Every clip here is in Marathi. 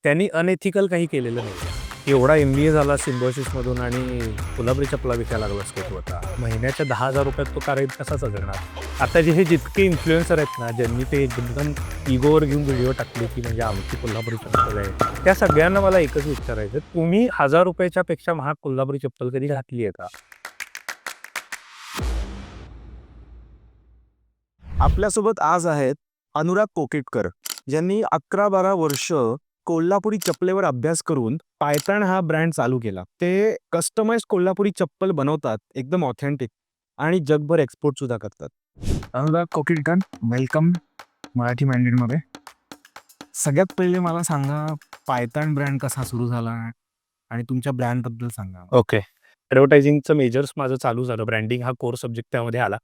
त्यांनी अनएथिकल काही केलेलं नाही. एवढा MBA झाला सिम्बॉयसिसमधून आणि कोल्हापुरी चपला विकायला लागला स्कोप होता. महिन्याच्या 10,000 तो कारहीत कसा जगणार? आता जे हे जितके इन्फ्लुएन्सर आहेत ना, ज्यांनी ते एकदम इगोवर घेऊन व्हिडिओ टाकले, की म्हणजे आमची कोल्हापुरी चप्पल आहे. त्या सगळ्यांना मला एकच विचारायचं, तुम्ही ₹1000 पेक्षा महाग कोल्हापुरी चप्पल कधी घातली आहे का? आपल्यासोबत आज आहेत अनुराग कोकेटकर, ज्यांनी 11-12 वर्ष कोल्हापुरी चप्पलेवर अभ्यास करून पायतान हा ब्रँड चालू केला. ते कस्टमाइज्ड कोल्हापुरी चप्पल बनवतात, एकदम ऑथेंटिक, आणि जगभर एक्सपोर्ट सुद्धा करतात. अनुराग कोकेटकर, वेलकम मराठी मॅन्डेटमध्ये. सगळ्यात पहिले मला सांगा, पायतान ब्रँड कसा सुरू झाला आणि तुमच्या ब्रँडबद्दल सांगा. ओके. ॲडव्हर्टायझिंगचं मेजर्स माझं चालू झालं. ब्रँडिंग हा कोर सब्जेक्ट त्यामध्ये आला.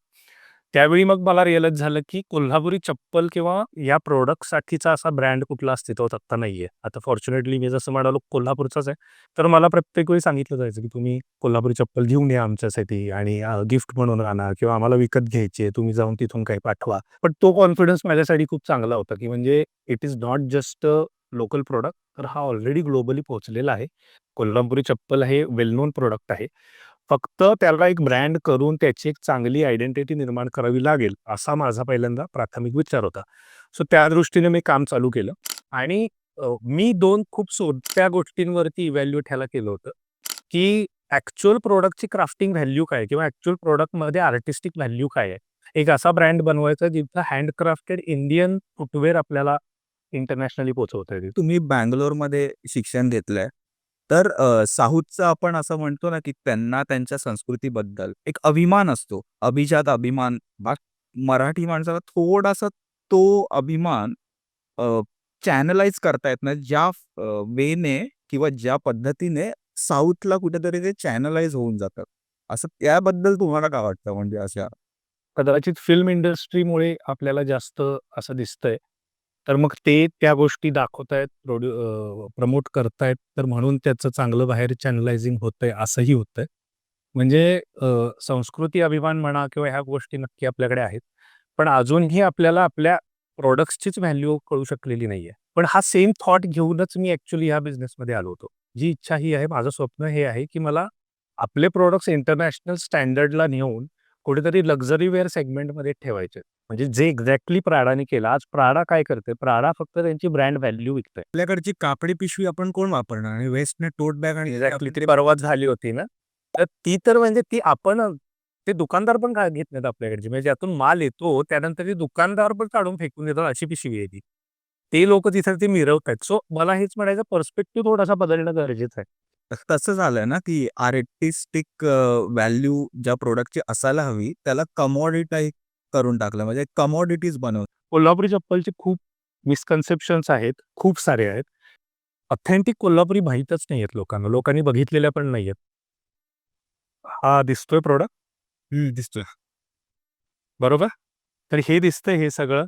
त्यावेळी मग मला रिअलाईज झालं, की कोल्हापुरी चप्पल किंवा या प्रॉडक्टसाठीचा असा ब्रँड कुठला अस्तित्वात आत्ता नाहीये. आता फॉर्च्युनेटली मी जसं म्हणालो कोल्हापूरचाच आहे. तर मला प्रत्येक वेळी सांगितलं जायचं, की तुम्ही कोल्हापुरी चप्पल घेऊन या आमच्यासाठी आणि गिफ्ट म्हणून आणा किंवा आम्हाला विकत घ्यायची आहे. तुम्ही जाऊन तिथून काही पाठवा. पण तो कॉन्फिडन्स माझ्यासाठी खूप चांगला होता, की म्हणजे it is not just a local product, तर हा ऑलरेडी ग्लोबली पोहोचलेला आहे. कोल्हापुरी चप्पल हे वेल नोन प्रॉडक्ट आहे. फक्त त्याला एक ब्रँड करून त्याची एक चांगली आयडेंटिटी निर्माण करावी लागेल, असा माझा पहिल्यांदा प्राथमिक विचार होता. सो त्या दृष्टीने मी काम चालू केलं आणि मी 2 खूप सोप्या गोष्टींवरती इव्हॅल्युएट ह्याला केलं होतं, की ॲक्चुअल प्रॉडक्टची क्राफ्टिंग व्हॅल्यू काय आहे किंवा ॲक्चुअल प्रॉडक्टमध्ये आर्टिस्टिक व्हॅल्यू काय आहे? एक असा ब्रँड बनवायचा जिथं हँडक्राफ्टेड इंडियन फुटवेअर आपल्याला इंटरनॅशनली पोहोचवता येईल. तुम्ही बंगलोरमध्ये शिक्षण घेतलंय, तर साऊथचं आपण असं म्हणतो ना, की त्यांना त्यांच्या संस्कृतीबद्दल एक अभिमान असतो. अभिजात अभिमान. मराठी माणसाला थोडासा तो अभिमान चॅनलाइज करता येत नाही. ज्या वेने किंवा ज्या पद्धतीने साऊथला कुठेतरी ते चॅनलाइज होऊन जातं. असं त्याबद्दल तुम्हाला काय वाटतं, म्हणजे अशा? कदाचित फिल्म इंडस्ट्रीमुळे आपल्याला जास्त असं दिसतंय. तर मग ते त्या गोष्टी दाखवतायत, प्रमोट करतायत, तर म्हणून त्याचं चांगलं बाहेर चॅनलायझिंग होतंय, असंही होतंय. म्हणजे संस्कृती अभिमान म्हणा किंवा ह्या गोष्टी नक्की आपल्याकडे आहेत. पण अजूनही आपल्याला आपल्या प्रॉडक्ट्सचीच व्हॅल्यू कळू शकलेली नाहीये. पण हा सेम थॉट घेऊनच मी ॲक्चुअली ह्या बिझनेसमध्ये आलो होतो. जी इच्छा ही आहे, माझं स्वप्न हे आहे, की मला आपले प्रॉडक्ट्स इंटरनॅशनल स्टँडर्डला नेऊन कुठेतरी लक्झरी वेअर सेगमेंटमध्ये ठेवायचे. म्हणजे जे एक्झॅक्टली प्राडाने केलं. आज प्राडा काय करते? प्राडा फक्त त्यांची ब्रँड व्हॅल्यू विकते. आपल्याकडची कापडी पिशवी आपण कोण वापरणार, आणि वेस्टने टोट बॅग आणि एक्झॅक्टली ती परवाच झाली होती ना. तर ती तर म्हणजे ती आपण ते दुकानदार पण घेत नाहीत आपल्याकडची. म्हणजे ज्यातून माल येतो त्यानंतर ते दुकानदार पण काढून फेकून देतात अशी पिशवी आहे ती. ते लोकं तिथं ते मिरवतायत. सो मला हेच म्हणायचं पर्स्पेक्टिव्ह थोडासा बदलणं गरजेचं आहे. तसं झालंय ना, की आर्टिस्टिक व्हॅल्यू ज्या प्रॉडक्टची असायला हवी, त्याला कमोडिटाईज करून टाकलं. म्हणजे कमोडिटीज बनवलं. कोल्हापुरी चप्पलचे खूप मिसकन्सेप्शन्स आहेत, खूप सारे आहेत. ऑथेंटिक कोल्हापुरी माहीतच नाहीयेत लोकांना. लोकांनी बघितलेल्या पण नाहीयेत. हा दिसतोय प्रॉडक्ट, दिसतोय. बरोबर? तर हे दिसतंय हे सगळं.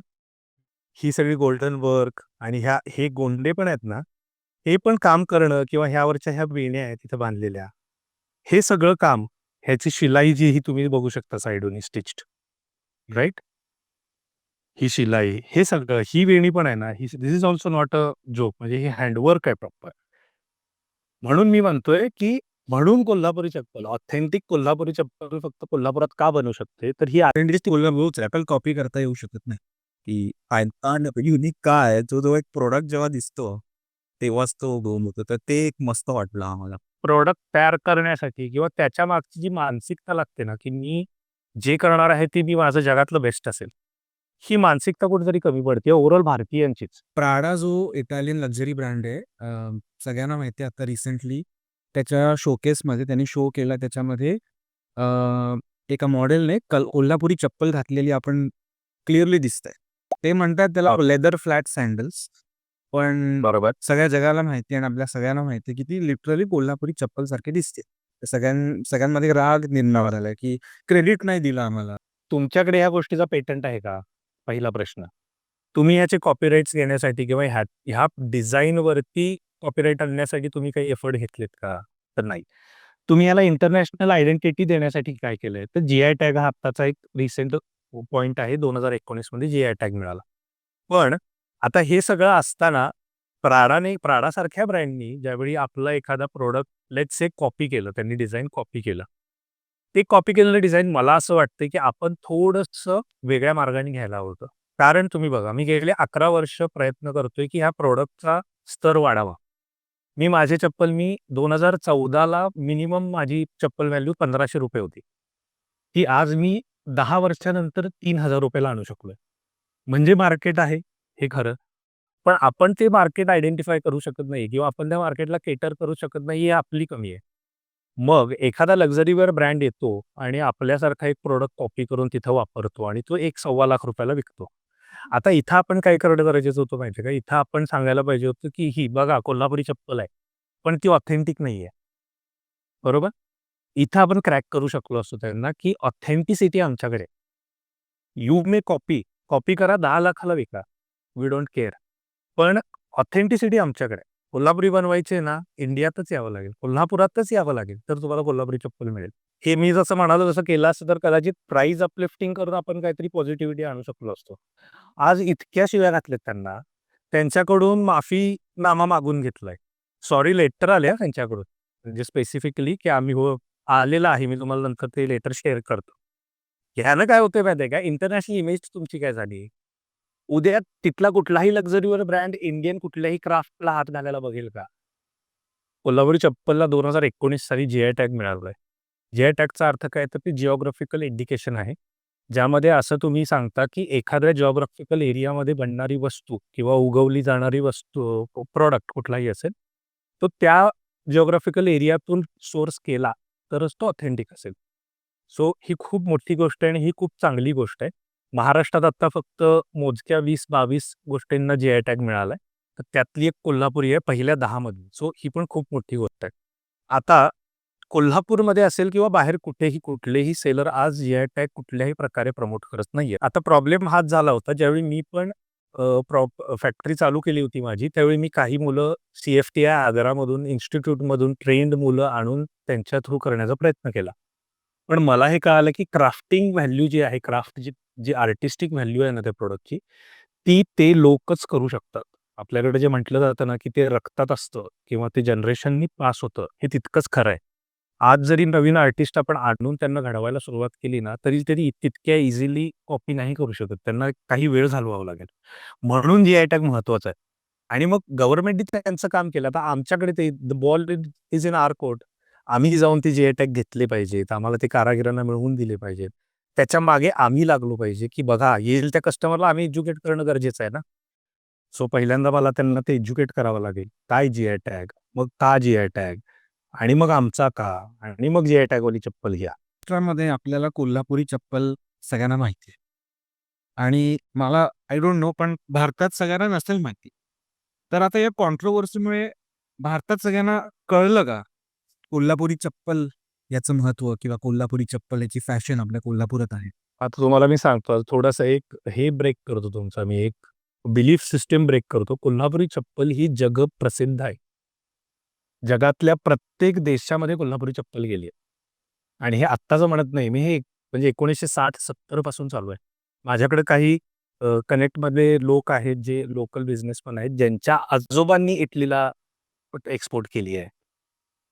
ही सगळी गोल्डन वर्क आणि हे गोंडे पण आहेत ना, हे पण काम करणं किंवा ह्यावरच्या ह्या वेण्या आहेत तिथं बांधलेल्या. हे सगळं काम, ह्याची शिलाई जी ही तुम्ही बघू शकता साइडून स्टिच्ड, राइट? ही शिलाई, हे सगळं, ही वेणी पण आहे ना, this is also not a joke. म्हणजे हे हँडवर्क आहे प्रॉपर. म्हणून मी म्हणतोय, की म्हणून कोल्हापुरी चप्पल, ऑथेंटिक कोल्हापुरी चप्पल फक्त कोल्हापुरात का बनू शकते? तर ही आयडेंटिटी बोलूच आपल्याला कॉपी करता येऊ शकत नाही, की पायथॉन युनिक काय आहे, जो एक प्रॉडक्ट जेव्हा दिसतो, तेव्हाच तो बोम होतो. तर ते एक मस्त वाटलं आम्हाला. प्रॉडक्ट तयार करण्यासाठी किंवा त्याच्या मागची जी मानसिकता लागते ना, की मी जे करणार आहे ते मी माझं जगातलं बेस्ट असेल. ही मानसिकता कुठेतरी कमी पडते ओव्हरऑल भारतीयांचीच. प्राडा जो इटालियन लक्झरी ब्रँड आहे, सगळ्यांना माहिती आहे. आता रिसेंटली त्याच्या शोकेसमध्ये त्यांनी शो केला. त्याच्यामध्ये अ, एका मॉडेलने कोल्हापुरी चप्पल घातलेली आपण क्लिअरली दिसतंय. ते म्हणतात त्याला हो. Leather flat sandals. पण बरोबर. सगळ्या जगाला माहिती आहे आणि आपल्या सगळ्यांना माहिती आहे, की ती लिटरली कोल्हापुरी चप्पलसारखी दिसते. तर सगळ्यांमध्ये राग निर्माण झालाय, की क्रेडिट नाही दिलं आम्हाला. तुमच्याकडे ह्या गोष्टीचा पेटंट आहे का? पहिला प्रश्न. तुम्ही ह्याचे कॉपीराइट्स घेण्यासाठी किंवा ह्या डिझाइनवरती कॉपीराइट आणण्यासाठी तुम्ही काही एफर्ट घेतलेत का? तर नाही. तुम्ही याला इंटरनॅशनल आयडेंटिटी देण्यासाठी काय केलंय? तर जी-आय टॅग हा आत्ताचा एक रिसेंट पॉइंट आहे. 2019 मध्ये जी-आय टॅग मिळाला. पण आता हे सगळं असताना प्राडासारख्या ब्रँडनी ज्यावेळी आपला एखादा प्रोडक्ट लेट्स से कॉपी केलं, त्यांनी डिझाइन कॉपी केलं. ते कॉपी केलेलं डिझाइन मला असं वाटतं, की आपण थोडंसं वेगळ्या मार्गाने घ्यायला हवं होतं. कारण तुम्ही बघा, मी गेले 11 वर्ष प्रयत्न करतोय, की ह्या प्रॉडक्टचा स्तर वाढावा. माझे चप्पल 2014ला मिनिमम माझी चप्पल व्हॅल्यू ₹1500 होती. ती आज मी 10 वर्षानंतर ₹3000 आणू शकलोय. म्हणजे मार्केट आहे, हे खरं. पण आपण ते मार्केट आयडेंटिफाय करू शकत नाही किंवा आपण त्या मार्केटला केटर करू शकत नाही, ही आपली कमी आहे. मग एखादा लक्झरीवेअर ब्रँड येतो आणि आपल्यासारखा एक प्रॉडक्ट कॉपी करून तिथं वापरतो आणि तो ₹1.25 लाख विकतो. आता इथं आपण काय करणं गरजेचं होतं माहिती आहे का? इथं आपण सांगायला पाहिजे होतं, की ही बघा कोल्हापुरी चप्पल आहे. पण ती ऑथेंटिक नाहीये. बरोबर? इथं आपण क्रॅक करू शकलो असतो त्यांना, की ऑथेंटिसिटी आमच्याकडे आहे. यू मे कॉपी, कॉपी करा 10 लाखाला विका. We don't care. पण ऑथेंटिसिटी आमच्याकडे आहे. कोल्हापुरी बनवायचे ना, इंडियातच यावं लागेल. कोल्हापुरातच यावं लागेल, तर तुम्हाला कोल्हापुरी चप्पल मिळेल. हे मी जसं म्हणालो तसं केलं असतं तर कदाचित प्राइस अपलिफ्टिंग करून आपण काहीतरी पॉझिटिव्हिटी आणू शकलो असतो. आज इतक्या शिव्या घातल्यात त्यांना, त्यांच्याकडून माफीनामा मागून घेतलाय. सॉरी लेटर आले त्यांच्याकडून. म्हणजे स्पेसिफिकली की आम्ही हो आलेलं आहे. मी तुम्हाला नंतर ते लेटर शेअर करतो. ह्यानं काय होतंय माहिती आहे का? इंटरनॅशनल इमेज तुमची काय झाली? उद्या तिथला कुठलाही लक्झरीवर ब्रँड इंडियन कुठल्याही क्राफ्टला हात घालायला बघेल का? कोल्हापुरी चप्पलला 2019 साली जी-आय टॅग मिळालाय. जी-आय टॅगचा अर्थ काय तर ते जिओग्राफिकल इंडिकेशन आहे. ज्यामध्ये असं तुम्ही सांगता, की एखाद्या जिओग्राफिकल एरियामध्ये बनणारी वस्तू किंवा उगवली जाणारी वस्तू, प्रॉडक्ट कुठलाही असेल, तो त्या जिओग्राफिकल एरियातून सोर्स केला तरच तो ऑथेंटिक असेल. सो ही खूप मोठी गोष्ट आहे आणि ही खूप चांगली गोष्ट आहे. महाराष्ट्रात आता फक्त मोजक्या 20-22 गोष्टींना जी-आय टॅग मिळालाय. तर त्यातली एक कोल्हापुरी आहे पहिल्या 10 मध्ये. सो ही पण खूप मोठी गोष्ट आहे. आता कोल्हापूरमध्ये असेल किंवा बाहेर कुठेही कुठलेही सेलर आज जी-आय टॅग कुठल्याही प्रकारे प्रमोट करत नाहीये. आता प्रॉब्लेम हाच झाला होता ज्यावेळी मी पण फॅक्टरी चालू केली होती माझी, त्यावेळी मी काही मुलं सी-एफ-टी-आय आग्रामधून, इन्स्टिट्यूटमधून ट्रेन्ड मुलं आणून त्यांच्या थ्रू करण्याचा प्रयत्न केला. पण मला हे कळालं, की क्राफ्टिंग व्हॅल्यू जी आहे, क्राफ्ट जी जी आर्टिस्टिक व्हॅल्यू आहे ना त्या प्रॉडक्टची, ती ते लोकच करू शकतात. आपल्याकडे जे म्हटलं जातं ना, की ते रक्तात असतं किंवा ते जनरेशननी पास होतं, हे तितकंच खरं आहे. आज जरी नवीन आर्टिस्ट आपण आणून त्यांना घडवायला सुरुवात केली ना, तरी तरी तितक्या इझिली कॉपी नाही करू शकत. त्यांना काही वेळ घालवावा लागेल. म्हणून जी-आय टॅग महत्त्वाचा आहे. आणि मग गव्हर्नमेंटनी त्यांचं काम केलं. आता आमच्याकडे ते the ball is in our court. आम्ही जाऊन ते जी-आय टॅग घेतले पाहिजेत. आम्हाला ते कारागिरांना मिळवून दिले पाहिजेत. त्याच्या मागे आम्ही लागलो पाहिजे, की बघा येईल त्या कस्टमरला आम्ही एज्युकेट करणं गरजेचं आहे ना. सो पहिल्यांदा मला त्यांना ते एज्युकेट करावं लागेल. काय जी-आय टॅग? मग का जी-आय टॅग? आणि मग आमचा का? आणि मग जी-आय टॅगवाली चप्पल घ्या. महाराष्ट्रामध्ये आपल्याला कोल्हापुरी चप्पल सगळ्यांना माहिती आहे. आणि मला आय डोंट नो पण भारतात सगळ्यांना नसेल माहिती. तर आता या कॉन्ट्रोव्हर्सीमुळे भारतात सगळ्यांना कळलं का? कोल्हापुरी चप्पल याचं महत्त्व किंवा कोल्हापुरी चप्पल याची फॅशन आपल्या कोल्हापुरात आहे. आता तुम्हाला मी सांगतो थोडासा एक हे ब्रेक करतो तुमचा मी एक बिलीफ सिस्टम ब्रेक करतो. कोल्हापुरी चप्पल ही जगप्रसिद्ध आहे. जगातल्या प्रत्येक देशामध्ये कोल्हापुरी चप्पल गेली आहे. आणि हे आत्ताचं म्हणत नाही. मी हे म्हणजे 1960-70 पासून चालू आहे. माझ्याकडे काही कनेक्टमध्ये लोक आहेत, जे लोकल बिझनेसमन आहेत, ज्यांच्या आजोबांनी इटलीला एक्सपोर्ट केली आहे.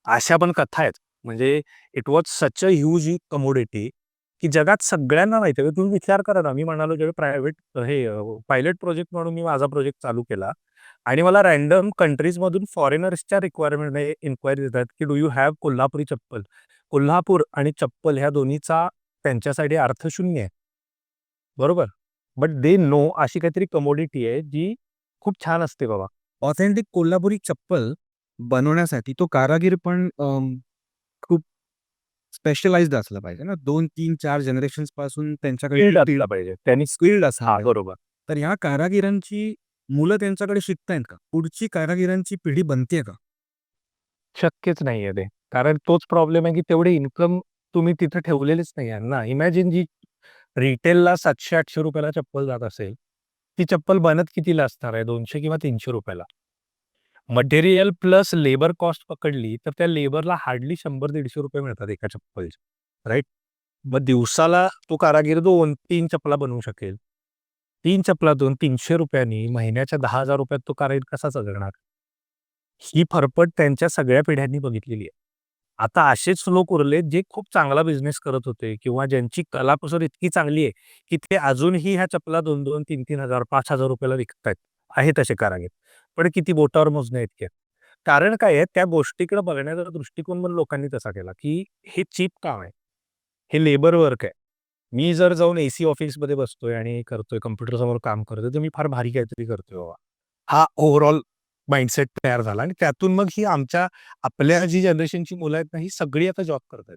अशा पण कथा आहेत. म्हणजे it was such a huge commodity, की जगात सगळ्यांना माहिती आहे. तुम्ही विचार करा ना, मी म्हणालो जेव्हा प्रायव्हेट पायलट प्रोजेक्ट म्हणून मी माझा प्रोजेक्ट चालू केला आणि मला रँडम कंट्रीजमधून फॉरेनर्सच्या रिक्वायरमेंट इन्क्वायरी येतात, की डू यू हॅव कोल्हापुरी चप्पल? कोल्हापूर आणि चप्पल ह्या दोन्हीचा त्यांच्यासाठी अर्थ शून्य आहे. बरोबर? बट दे नो अशी काहीतरी कमोडिटी आहे, जी खूप छान असते बाबा. ऑथेंटिक कोल्हापुरी चप्पल बनवण्यासाठी तो कारागीर पण खूप स्पेशलाइज्ड असला पाहिजे ना. 2, 3, 4 जनरेशन्स पासून त्यांच्याकडे फील्ड असला पाहिजे. त्यांनी स्किल्ड असला हां, पाहिजे. बरोबर. तर ह्या कारागिरांची मुलं त्यांच्याकडे शिकतायत का? पुढची कारागिरांची पिढी बनतेय का? शक्यच नाहीये ते. कारण तोच प्रॉब्लेम आहे, की तेवढे इन्कम तुम्ही तिथे ठेवलेलेच नाही आहे ना. इमॅजिन जी रिटेलला ₹700-800 ला चप्पल जात असेल, ती चप्पल बनत कितीला असणार आहे? 200 किंवा ₹300 ला. मटेरियल प्लस लेबर कॉस्ट पकडली, तर त्या लेबरला हार्डली ₹100-150 मिळतात एका चप्पलचे, राइट? मग दिवसाला तो कारागीर 2-3 चपला बनवू शकेल. 3 चपलातून ₹300 महिन्याच्या ₹10,000 तो कारागीर कसा जगणार? ही फरफट त्यांच्या सगळ्या पिढ्यांनी बघितलेली आहे. आता असेच लोक उरलेत जे खूप चांगला बिझनेस करत होते किंवा ज्यांची कलाकुसर इतकी चांगली आहे, की ते अजूनही ह्या चपला 2,000, 3,000, ₹5,000 ला विकतायत. आहेत असे कारागीर. पण किती बोटावर मोजण्या इतके. कारण काय आहे, त्या गोष्टीकडे बघण्याचा दृष्टिकोन पण लोकांनी तसा केला, की हे चीप काम आहे. हे लेबर वर्क आहे. मी जर जाऊन एसी ऑफिसमध्ये बसतोय आणि करतोय, कॉम्प्युटरसमोर काम करतोय, तर मी फार भारी काहीतरी करतोय बाबा. हा ओव्हरऑल माइंडसेट तयार झाला आणि त्यातून मग ही आपल्या जी जनरेशनची मुलं आहेत ना, ही सगळी आता जॉब करतायत.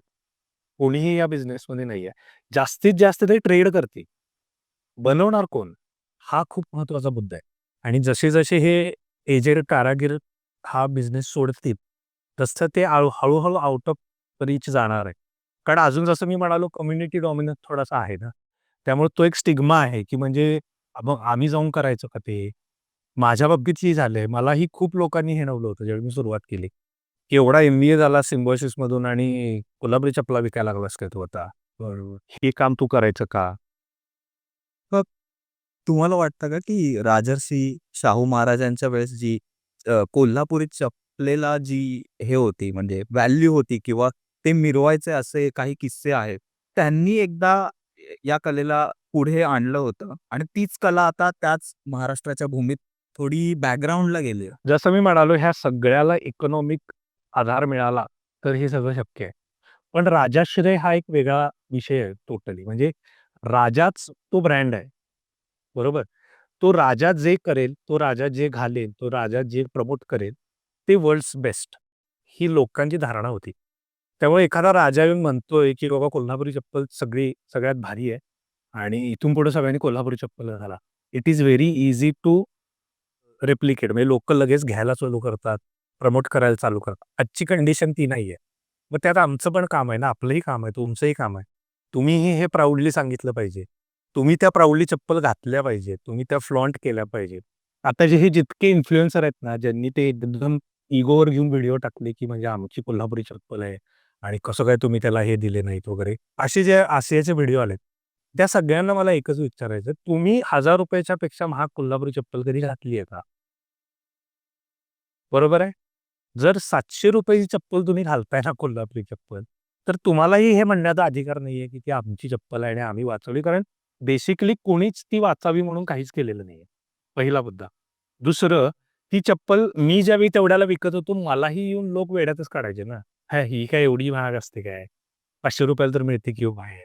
कोणीही या बिझनेसमध्ये नाहीये. जास्तीत जास्त ते ट्रेड करतील. बनवणार कोण? हा खूप महत्त्वाचा मुद्दा आहे. आणि जसे-जसे हे एजेड कारागीर हा बिझनेस सोडतील, तसं ते हळू-हळू आउट ऑफ रीच जाणार आहे. कारण अजून जसं मी म्हणालो कम्युनिटी डॉमिनन्स थोडासा आहे ना, त्यामुळे तो एक स्टिग्मा आहे, की म्हणजे मग आम्ही जाऊन करायचं का ते? माझ्या बाबतीतही झालंय. मलाही खूप लोकांनी हिणवलं होतं ज्यावेळी मी सुरुवात केली, की एवढा एम-बी-ए झाला सिम्बायोसिसमधून आणि कोल्हापुरी चपला विकायला लागलास काय तू आता? बरोबर. हे काम तू करायचं का? मग तुम्हाला वाटतं का, की राजर्षी शाहू महाराजांच्या वेळेस जी कोल्हापुरी चपलेला जी हे होती म्हणजे व्हॅल्यू होती किंवा ते मिरवायचे असे काही किस्से आहेत. त्यांनी एकदा या कलेला पुढे आणलं होतं आणि तीच कला आता त्याच महाराष्ट्राच्या भूमीत थोडी बॅकग्राऊंडला गेली आहे. जसं मी म्हणालो ह्या सगळ्याला इकॉनॉमिक आधार मिळाला, तर हे सगळं शक्य आहे. पण राजाश्रय हा एक वेगळा विषय आहे टोटली. म्हणजे राजाच तो ब्रँड आहे. बरोबर? तो राजा जे करेल, तो राजा जे घालेल, तो राजा जे प्रमोट करेल, ते वर्ल्ड्स बेस्ट ही लोकांची धारणा होती. त्यामुळे एखादा राजा येऊन म्हणतोय, की बाबा कोल्हापुरी चप्पल सगळ्यात भारी आहे आणि इथून पुढे सगळ्यांनी कोल्हापुरी चप्पल घाला. It is very easy to replicate म्हणजे लोकं लगेच घ्यायला चालू करतात, प्रमोट करायला चालू करतात. आजची कंडिशन ती नाहीये. मग त्यात आमचं पण काम आहे ना, आपलंही काम आहे, तुमचंही काम आहे. तुम्हीही हे प्राउडली सांगितलं पाहिजे. तुम्ही त्या प्राउडली चप्पल घातल्या पाहिजे. तुम्ही त्या फ्लॉन्ट केल्या पाहिजे. आता हे जितके इन्फ्लुएन्सर आहेत ना, ज्यांनी ते एकदम इगोवर घेऊन व्हिडिओ टाकले, की म्हणजे आमची कोल्हापुरी चप्पल आहे आणि कसं काय तुम्ही त्याला हे दिले नाहीत वगैरे. असे जे आशयाचे व्हिडिओ आलेत, त्या सगळ्यांना मला एकच विचारायचं तुम्ही ₹1000 च्या पेक्षा महाग कोल्हापुरी चप्पल कधी घातली आहे का? बरोबर आहे? जर ₹700 ची चप्पल तुम्ही घालताय ना कोल्हापुरी चप्पल, तर तुम्हालाही हे म्हणण्याचा अधिकार नाहीये, की ती आमची चप्पल आहे आणि आम्ही वाचवली. कारण बेसिकली कोणीच ती वाचावी म्हणून काहीच केलेलं नाहीये. पहिला मुद्दा. दुसरं, ती चप्पल मी ज्यावेळी तेवढ्याला विकत होतो, मलाही येऊन लोक वेड्यातच काढायचे ना. "हां, ही काय एवढी महाग असते काय? ₹500 ला तर मिळते की हो बाहेर.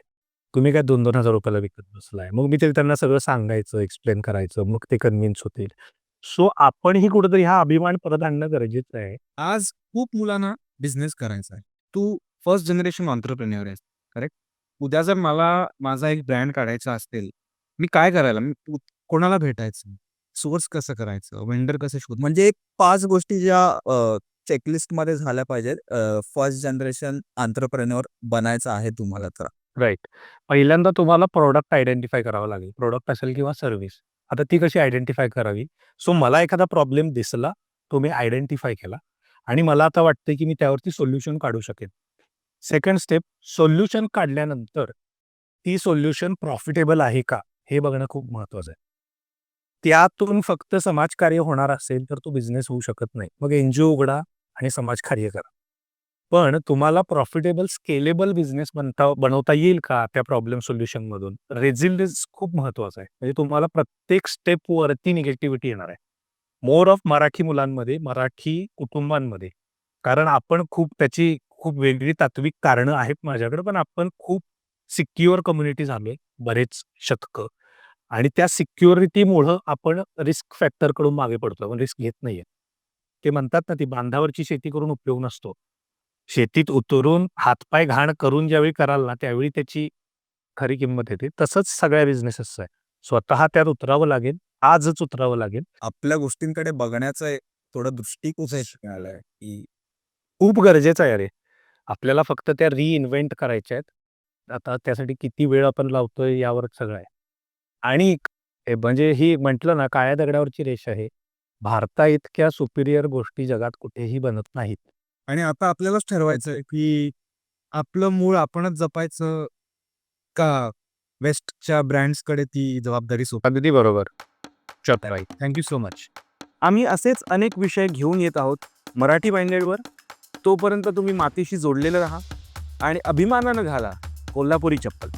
तुम्ही काय ₹2,000-2,000 ला विकत बसलाय." मग मी ते त्यांना सगळं सांगायचं, एक्सप्लेन करायचं. मग ते कन्विन्स होतील. सो आपणही कुठेतरी हा अभिमान परत आणणं गरजेचं आहे. आज खूप मुलांना बिझनेस करायचा आहे. तू फर्स्ट जनरेशन एंटरप्रेन्योर आहेस, करेक्ट? उद्या जर मला माझा एक ब्रँड काढायचा असेल, मी काय करायला? मी कोणाला भेटायचं? सोर्स कसं करायचं? वेंडर कसे शोध म्हणजे एक 5 गोष्टी ज्या चेकलिस्टमध्ये झाल्या पाहिजेत फर्स्ट जनरेशन एंटरप्रेन्योर बनायचं आहे तुम्हाला तर. राइट. पहिल्यांदा तुम्हाला प्रॉडक्ट आयडेंटिफाय करावं लागेल. प्रॉडक्ट असेल किंवा सर्व्हिस. आता ती कशी आयडेंटिफाय करावी? सो मला एखादा प्रॉब्लेम दिसला, तो मी आयडेंटिफाय केला आणि मला आता वाटतंय की मी त्यावरती सोल्युशन काढू शकेन. सेकंड स्टेप सोल्युशन काढल्यानंतर ती सोल्युशन प्रॉफिटेबल आहे का? हे बघणं खूप महत्त्वाचं आहे. त्यातून फक्त समाजकार्य होणार असेल, तर तो बिझनेस होऊ शकत नाही. मग एन-जी-ओ उघडा आणि समाजकार्य करा. पण तुम्हाला प्रॉफिटेबल स्केलेबल बिझनेस बनवता येईल का त्या प्रॉब्लेम सोल्युशनमधून? रेझिलियन्स खूप महत्त्वाचा आहे. म्हणजे तुम्हाला प्रत्येक स्टेपवरती निगेटिव्हिटी येणार आहे. मोर ऑफ मराठी मुलांमध्ये, मराठी कुटुंबांमध्ये. कारण आपण त्याची खूप वेगळी तात्विक कारणं आहेत माझ्याकडे, पण आपण खूप सिक्युअर कम्युनिटी झालोय बरेच शतकं आणि त्या सिक्युरिटीमुळं आपण रिस्क फॅक्टरकडून मागे पडतो. आपण रिस्क घेत नाहीये. ते म्हणतात ना, ती बांधावरची शेती करून उपयोग नसतो. शेतीत उतरून हातपाय घाण करून ज्यावेळी कराल ना, त्यावेळी त्याची खरी किंमत येते. तसंच सगळ्या बिझनेसेसचं आहे. स्वतः त्यात उतरावं लागेल, आजच उतरावं लागेल. आपल्या गोष्टींकडे बघण्याचा एक थोडा दृष्टिकोन मिळालाय, की खूप गरजेचं आहे अरे. आपल्याला फक्त त्या रिइन्व्हेंट करायच्या आहेत. आता त्यासाठी किती वेळ आपण लावतोय यावर सगळं आहे. आणि म्हणजे ही म्हटलं ना, काळ्या दगडावरची रेष आहे. भारताइतक्या सुपिरियर गोष्टी जगात कुठेही बनत नाहीत. आणि आता आपल्यालाच ठरवायचं आहे, की आपलं मूळ आपणच जपायचं का वेस्टच्या ब्रँड्सकडे ती जबाबदारी सोप. अगदी बरोबर. चल थँक्यू सो मच. आम्ही असेच अनेक विषय घेऊन येत आहोत मराठी बाइंडेडवर. तोपर्यंत तुम्ही मातीशी जोडलेले राहा आणि अभिमानानं घाला कोल्हापुरी चप्पल.